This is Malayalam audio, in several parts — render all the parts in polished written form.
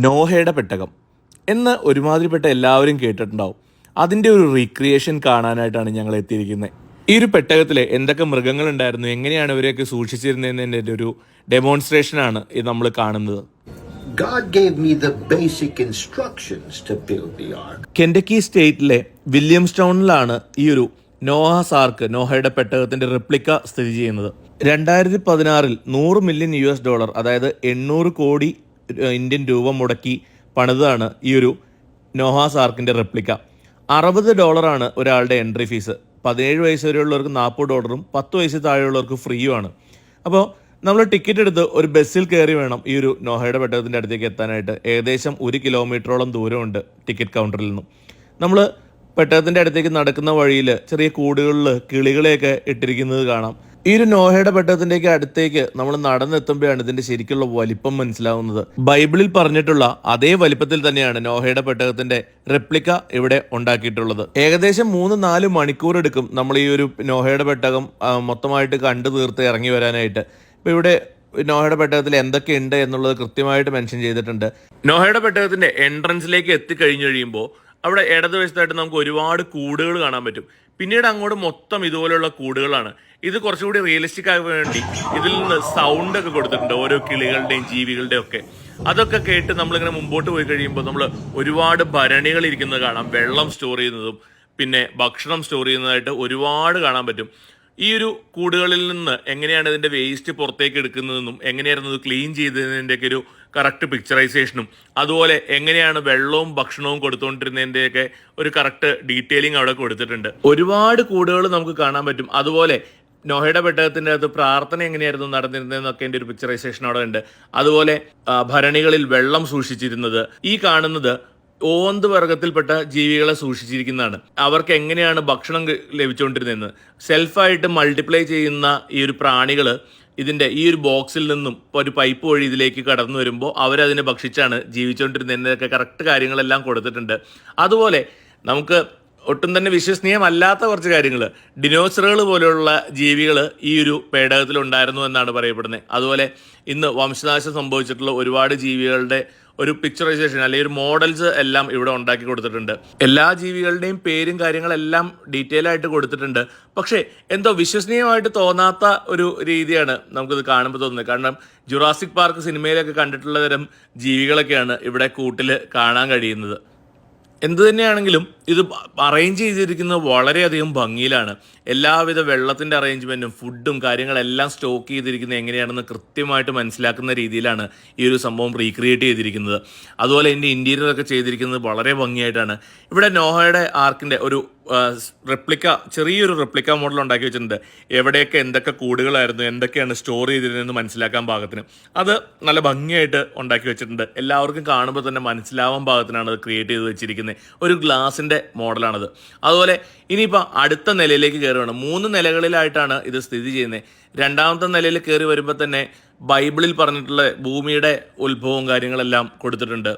നോഹയുടെ പെട്ടകം എന്ന് ഒരുമാതിരിപ്പെട്ട എല്ലാവരും കേട്ടിട്ടുണ്ടാവും. അതിൻ്റെ ഒരു റീക്രിയേഷൻ കാണാനായിട്ടാണ് ഞങ്ങൾ എത്തിയിരിക്കുന്നത്. ഈ ഒരു പെട്ടകത്തിൽ എന്തൊക്കെ മൃഗങ്ങളുണ്ടായിരുന്നു, എങ്ങനെയാണ് ഇവരെയൊക്കെ സൂക്ഷിച്ചിരുന്നതിൻ്റെ ഒരു ഡെമോൺസ്ട്രേഷനാണ് ഇത് നമ്മൾ കാണുന്നത്. God gave me the basic instructions to build the ark. Kentucky സ്റ്റേറ്റിലെ വില്യംസ്റ്റൗണിലാണ് ഈ ഒരു നോഹാസ് ആർക്ക്, നോഹയുടെ പെട്ടകത്തിന്റെ റെപ്ലിക്ക സ്ഥിതി ചെയ്യുന്നത്. 2016 $100 മില്യൺ അതായത് 800 കോടി ഇന്ത്യൻ രൂപ മുടക്കി പണിതാണ് ഈ ഒരു നോഹാസ് ആർക്കിന്റെ റെപ്ലിക്ക. $60 ഒരാളുടെ എൻട്രി ഫീസ്. 17 വയസ്സ് വരെയുള്ളവർക്ക് $40, 10 വയസ്സ് താഴെയുള്ളവർക്ക് ഫ്രീയുമാണ്. അപ്പോൾ നമ്മൾ ടിക്കറ്റ് എടുത്ത് ഒരു ബസ്സിൽ കയറി വേണം ഈ ഒരു നോഹയുടെ പെട്ടകത്തിൻ്റെ അടുത്തേക്ക് എത്താനായിട്ട്. ഏകദേശം 1 കിലോമീറ്ററോളം ദൂരമുണ്ട് ടിക്കറ്റ് കൗണ്ടറിൽ നിന്നും. നമ്മൾ പെട്ടകത്തിൻ്റെ അടുത്തേക്ക് നടക്കുന്ന വഴിയിൽ ചെറിയ കൂടുകളിൽ കിളികളെയൊക്കെ ഇട്ടിരിക്കുന്നത് കാണാം. ഈ ഒരു നോഹയുടെ പെട്ടകത്തിൻ്റെയൊക്കെ അടുത്തേക്ക് നമ്മൾ നടന്നെത്തുമ്പോഴാണ് ഇതിൻ്റെ ശരിക്കുള്ള വലിപ്പം മനസ്സിലാവുന്നത്. ബൈബിളിൽ പറഞ്ഞിട്ടുള്ള അതേ വലിപ്പത്തിൽ തന്നെയാണ് നോഹയുടെ പെട്ടകത്തിൻ്റെ റെപ്ലിക്ക ഇവിടെ ഉണ്ടാക്കിയിട്ടുള്ളത്. ഏകദേശം 3-4 മണിക്കൂർ എടുക്കും നമ്മൾ ഈ ഒരു നോഹയുടെ പെട്ടകം മൊത്തമായിട്ട് കണ്ടു തീർത്ത് ഇറങ്ങി വരാനായിട്ട്. ഇപ്പോൾ ഇവിടെ നോഹയുടെ പെട്ടകത്തിൽ എന്തൊക്കെയുണ്ട് എന്നുള്ളത് കൃത്യമായിട്ട് മെൻഷൻ ചെയ്തിട്ടുണ്ട്. നോഹയുടെ പെട്ടകത്തിൻ്റെ എൻട്രൻസിലേക്ക് എത്തിക്കഴിഞ്ഞു കഴിയുമ്പോൾ അവിടെ ഇടതുവശത്തായിട്ട് നമുക്ക് ഒരുപാട് കൂടുകൾ കാണാൻ പറ്റും. പിന്നീട് അങ്ങോട്ട് മൊത്തം ഇതുപോലെയുള്ള കൂടുകളാണ്. ഇത് കുറച്ചുകൂടി റിയലിസ്റ്റിക് ആകാൻ വേണ്ടി ഇതിൽ നിന്ന് സൗണ്ട് ഒക്കെ കൊടുത്തിട്ടുണ്ട്, ഓരോ കിളികളുടെയും ജീവികളുടെയും ഒക്കെ. അതൊക്കെ കേട്ട് നമ്മളിങ്ങനെ മുമ്പോട്ട് പോയി കഴിയുമ്പോൾ നമ്മൾ ഒരുപാട് ഭരണികൾ ഇരിക്കുന്നത് കാണാം. വെള്ളം സ്റ്റോർ ചെയ്യുന്നതും പിന്നെ ഭക്ഷണം സ്റ്റോർ ചെയ്യുന്നതായിട്ട് ഒരുപാട് കാണാൻ പറ്റും. ഈ ഒരു കൂടുകളിൽ നിന്ന് എങ്ങനെയാണ് ഇതിൻ്റെ വേസ്റ്റ് പുറത്തേക്ക് എടുക്കുന്നതെന്നും എങ്ങനെയായിരുന്നു ഇത് ക്ലീൻ ചെയ്തതിൻ്റെയൊക്കെ ഒരു കറക്റ്റ് പിക്ചറൈസേഷനും അതുപോലെ എങ്ങനെയാണ് വെള്ളവും ഭക്ഷണവും കൊടുത്തുകൊണ്ടിരുന്നതിൻ്റെയൊക്കെ ഒരു കറക്റ്റ് ഡീറ്റെയിലിംഗ് അവിടെ കൊടുത്തിട്ടുണ്ട്. ഒരുപാട് കൂടുകൾ നമുക്ക് കാണാൻ പറ്റും. അതുപോലെ നോഹയുടെ പെട്ടകത്തിൻ്റെ അകത്ത് പ്രാർത്ഥന എങ്ങനെയായിരുന്നു നടന്നിരുന്നതെന്നൊക്കെ എൻ്റെ ഒരു പിക്ചറൈസേഷൻ അവിടെ ഉണ്ട്. അതുപോലെ ഭരണികളിൽ വെള്ളം സൂക്ഷിച്ചിരുന്നത്, ഈ കാണുന്നത് ഓന്ത് വർഗത്തിൽപ്പെട്ട ജീവികളെ സൂക്ഷിച്ചിരിക്കുന്നതാണ്. അവർക്ക് എങ്ങനെയാണ് ഭക്ഷണം ലഭിച്ചുകൊണ്ടിരുന്നതെന്ന് സെൽഫായിട്ട് മൾട്ടിപ്ലൈ ചെയ്യുന്ന ഈ ഒരു പ്രാണികൾ ഇതിൻ്റെ ഈ ഒരു ബോക്സിൽ നിന്നും ഒരു പൈപ്പ് വഴി ഇതിലേക്ക് കടന്നു വരുമ്പോൾ അവരതിനെ ഭക്ഷിച്ചാണ് ജീവിച്ചുകൊണ്ടിരുന്നതിൻ്റെയൊക്കെ കറക്റ്റ് കാര്യങ്ങളെല്ലാം കൊടുത്തിട്ടുണ്ട്. അതുപോലെ നമുക്ക് ഒട്ടും തന്നെ വിശ്വസനീയമല്ലാത്ത കുറച്ച് കാര്യങ്ങൾ, ഡിനോസറുകൾ പോലെയുള്ള ജീവികൾ ഈ ഒരു പേടകത്തിൽ ഉണ്ടായിരുന്നു എന്നാണ് പറയപ്പെടുന്നത്. അതുപോലെ ഇന്ന് വംശനാശം സംഭവിച്ചിട്ടുള്ള ഒരുപാട് ജീവികളുടെ ഒരു പിക്ചറൈസേഷൻ അല്ലെങ്കിൽ ഒരു മോഡൽസ് എല്ലാം ഇവിടെ ഉണ്ടാക്കി കൊടുത്തിട്ടുണ്ട്. എല്ലാ ജീവികളുടെയും പേരും കാര്യങ്ങളെല്ലാം ഡീറ്റെയിൽ ആയിട്ട് കൊടുത്തിട്ടുണ്ട്. പക്ഷേ എന്തോ വിശ്വസനീയമായിട്ട് തോന്നാത്ത ഒരു രീതിയാണ് നമുക്കിത് കാണുമ്പോൾ തോന്നുന്നത്. കാരണം ജുറാസിക് പാർക്ക് സിനിമയിലൊക്കെ കണ്ടിട്ടുള്ള തരം ജീവികളൊക്കെയാണ് ഇവിടെ കൂട്ടിൽ കാണാൻ കഴിയുന്നത്. എന്തു തന്നെയാണെങ്കിലും ഇത് അറേഞ്ച് ചെയ്തിരിക്കുന്നത് വളരെയധികം ഭംഗിയിലാണ്. എല്ലാവിധ വെള്ളത്തിൻ്റെ അറേഞ്ച്മെൻറ്റും ഫുഡും കാര്യങ്ങളെല്ലാം സ്റ്റോക്ക് ചെയ്തിരിക്കുന്നത് എങ്ങനെയാണെന്ന് കൃത്യമായിട്ട് മനസ്സിലാക്കുന്ന രീതിയിലാണ് ഈ ഒരു സംഭവം റീക്രിയേറ്റ് ചെയ്തിരിക്കുന്നത്. അതുപോലെ ഇതിൻ്റെ ഇൻറ്റീരിയറൊക്കെ ചെയ്തിരിക്കുന്നത് വളരെ ഭംഗിയായിട്ടാണ്. ഇവിടെ നോഹയുടെ ആർക്കിൻ്റെ ഒരു ചെറിയൊരു റെപ്ലിക്ക മോഡൽ ഉണ്ടാക്കി വെച്ചിട്ടുണ്ട്. എവിടെയൊക്കെ എന്തൊക്കെ കൂടുകളായിരുന്നു, എന്തൊക്കെയാണ് സ്റ്റോർ ചെയ്തിരുന്നതെന്ന് മനസ്സിലാക്കാൻ പാകത്തിന് അത് നല്ല ഭംഗിയായിട്ട് ഉണ്ടാക്കി വെച്ചിട്ടുണ്ട്. എല്ലാവർക്കും കാണുമ്പോൾ തന്നെ മനസ്സിലാവാൻ പാകത്തിനാണ് അത് ക്രിയേറ്റ് ചെയ്ത് വെച്ചിരിക്കുന്നത്. ഒരു ഗ്ലാസിൻ്റെ മോഡലാണത്. അതുപോലെ ഇനിയിപ്പോൾ അടുത്ത നിലയിലേക്ക് കയറുകയാണ്. 3 നിലകളിലായിട്ടാണ് ഇത് സ്ഥിതി ചെയ്യുന്നത്. 2ാമത്തെ നിലയിൽ കയറി വരുമ്പോൾ തന്നെ ബൈബിളിൽ പറഞ്ഞിട്ടുള്ള ഭൂമിയുടെ ഉത്ഭവവും കാര്യങ്ങളെല്ലാം കൊടുത്തിട്ടുണ്ട്.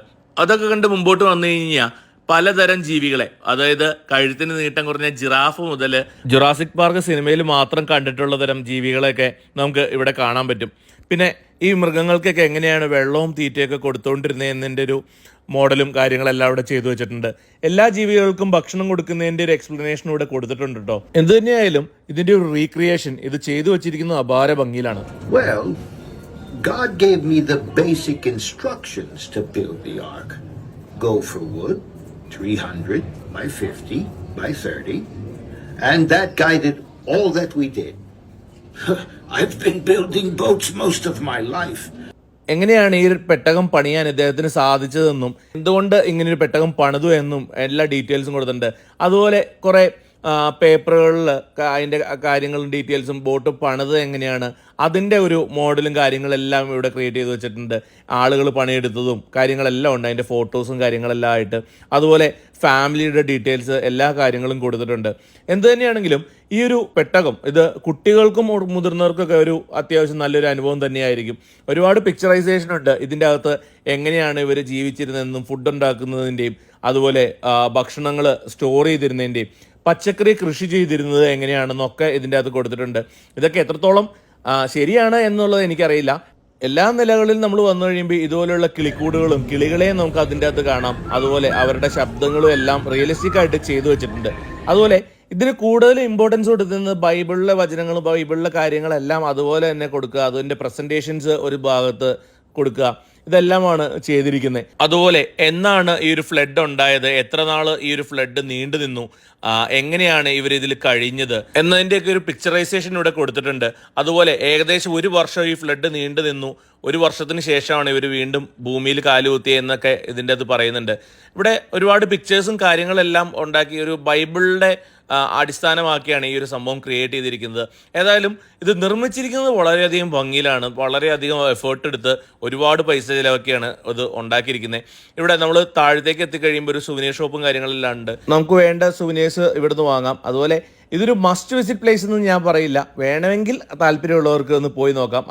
അതൊക്കെ കണ്ട് മുമ്പോട്ട് വന്നു കഴിഞ്ഞാൽ പലതരം ജീവികളെ, അതായത് കഴുത്തിന് നീട്ടം കുറഞ്ഞ ജിറാഫ് മുതൽ ജുറാസിക് പാർക്ക് സിനിമയിൽ മാത്രം കണ്ടിട്ടുള്ള തരം ജീവികളെയൊക്കെ നമുക്ക് ഇവിടെ കാണാൻ പറ്റും. പിന്നെ ഈ മൃഗങ്ങൾക്കൊക്കെ എങ്ങനെയാണ് വെള്ളവും തീറ്റയൊക്കെ കൊടുത്തുകൊണ്ടിരുന്നത് എന്നതിൻ്റെ ഒരു മോഡലും കാര്യങ്ങളെല്ലാം ഇവിടെ ചെയ്തു വെച്ചിട്ടുണ്ട്. എല്ലാ ജീവികൾക്കും ഭക്ഷണം കൊടുക്കുന്നതിൻ്റെ ഒരു എക്സ്പ്ലനേഷൻ ഇവിടെ കൊടുത്തിട്ടുണ്ട് കേട്ടോ. എന്ത് തന്നെയായാലും ഇതിൻ്റെ ഒരു റീക്രിയേഷൻ ഇത് ചെയ്തു വെച്ചിരിക്കുന്നത് അപാര ഭംഗിയിലാണ്. Well, God gave me the basic instructions to build the ark. Go for wood, 300 by 50 by 30, and that guided all that we did. I've been building boats most of my life. എങ്ങനെയാണ് ഈ ഒരു പെട്ടകം പണിയാൻ ഇദ്ദേഹത്തിന് സാധിച്ചതെന്നും എന്തുകൊണ്ട് ഇങ്ങനൊരു പെട്ടകം പണിതു എന്നും എല്ലാ ഡീറ്റെയിൽസും കൊടുത്തിട്ടുണ്ട്. അതുപോലെ കുറേ പേപ്പറുകളിൽ അതിൻ്റെ കാര്യങ്ങളും ഡീറ്റെയിൽസും ബോട്ട് പണിത് എങ്ങനെയാണ് അതിൻ്റെ ഒരു മോഡലും കാര്യങ്ങളെല്ലാം ഇവിടെ ക്രിയേറ്റ് ചെയ്ത് വെച്ചിട്ടുണ്ട്. ആളുകൾ പണിയെടുത്തതും കാര്യങ്ങളെല്ലാം ഉണ്ട്, അതിൻ്റെ ഫോട്ടോസും കാര്യങ്ങളെല്ലാം ആയിട്ട്. അതുപോലെ ഫാമിലിയുടെ ഡീറ്റെയിൽസ് എല്ലാ കാര്യങ്ങളും കൊടുത്തിട്ടുണ്ട്. എന്ത് തന്നെയാണെങ്കിലും ഈ ഒരു പെട്ടകം ഇത് കുട്ടികൾക്കും മുതിർന്നവർക്കൊക്കെ ഒരു അത്യാവശ്യം നല്ലൊരു അനുഭവം തന്നെയായിരിക്കും. ഒരുപാട് പിക്ചറൈസേഷൻ ഉണ്ട് ഇതിൻ്റെ അകത്ത്. എങ്ങനെയാണ് ഇവർ ജീവിച്ചിരുന്നതെന്നും ഫുഡ് ഉണ്ടാക്കുന്നതിൻ്റെയും അതുപോലെ ഭക്ഷണങ്ങൾ സ്റ്റോർ ചെയ്തിരുന്നതിൻ്റെയും പച്ചക്കറി കൃഷി ചെയ്തിരുന്നത് എങ്ങനെയാണെന്നൊക്കെ ഇതിൻ്റെ അകത്ത് കൊടുത്തിട്ടുണ്ട്. ഇതൊക്കെ എത്രത്തോളം ശരിയാണ് എന്നുള്ളത് എനിക്കറിയില്ല. എല്ലാ നിലകളിൽ നമ്മൾ വന്നു കഴിയുമ്പോൾ ഇതുപോലെയുള്ള കിളിക്കൂടുകളും കിളികളെയും നമുക്ക് അതിൻ്റെ അകത്ത് കാണാം. അതുപോലെ അവരുടെ ശബ്ദങ്ങളും എല്ലാം റിയലിസ്റ്റിക് ആയിട്ട് ചെയ്തു വെച്ചിട്ടുണ്ട്. അതുപോലെ ഇതിന് കൂടുതൽ ഇമ്പോർട്ടൻസ് കൊടുക്കുന്നത് ബൈബിളിലെ വചനങ്ങളും ബൈബിളിലെ കാര്യങ്ങളെല്ലാം അതുപോലെ തന്നെ കൊടുക്കുക, അതിൻ്റെ പ്രസൻറ്റേഷൻസ് ഒരു ഭാഗത്ത് കൊടുക്കുക, ഇതെല്ലാമാണ് ചെയ്തിരിക്കുന്നത്. അതുപോലെ എന്നാണ് ഈ ഒരു ഫ്ലഡ് ഉണ്ടായത്, എത്ര നാള് ഈ ഒരു ഫ്ലഡ് നീണ്ടു നിന്നു, എങ്ങനെയാണ് ഇവർ ഇതിൽ കഴിഞ്ഞത് എന്നതിൻ്റെയൊക്കെ ഒരു പിക്ചറൈസേഷൻ ഇവിടെ കൊടുത്തിട്ടുണ്ട്. അതുപോലെ ഏകദേശം 1 വർഷം ഈ ഫ്ലഡ് നീണ്ടു നിന്നു, 1 വർഷത്തിന് ശേഷമാണ് ഇവർ വീണ്ടും ഭൂമിയിൽ കാലുകുത്തിയെന്നൊക്കെ ഇതിൻ്റെ അത് പറയുന്നുണ്ട്. ഇവിടെ ഒരുപാട് പിക്ചേഴ്സും കാര്യങ്ങളെല്ലാം ഉണ്ടാക്കി ഒരു ബൈബിളിൻ്റെ അടിസ്ഥാനമാക്കിയാണ് ഈ ഒരു സംഭവം ക്രിയേറ്റ് ചെയ്തിരിക്കുന്നത്. ഏതായാലും ഇത് നിർമ്മിച്ചിരിക്കുന്നത് വളരെയധികം ഭംഗിയിലാണ്, വളരെയധികം എഫേർട്ട് എടുത്ത് ഒരുപാട് പൈസ ചിലവൊക്കെയാണ് ഇത് ഉണ്ടാക്കിയിരിക്കുന്നത്. ഇവിടെ നമ്മൾ താഴത്തേക്ക് എത്തിക്കഴിയുമ്പോൾ ഒരു സുവനീർ ഷോപ്പും കാര്യങ്ങളെല്ലാം ഉണ്ട്, നമുക്ക് വേണ്ട സുവനീർസ് ഇവിടുന്ന് വാങ്ങാം. അതുപോലെ ഇതൊരു മസ്റ്റ് വിസിറ്റ് പ്ലേസ് എന്ന് ഞാൻ പറയില്ല, വേണമെങ്കിൽ താല്പര്യമുള്ളവർക്ക് ഒന്ന് പോയി നോക്കാം.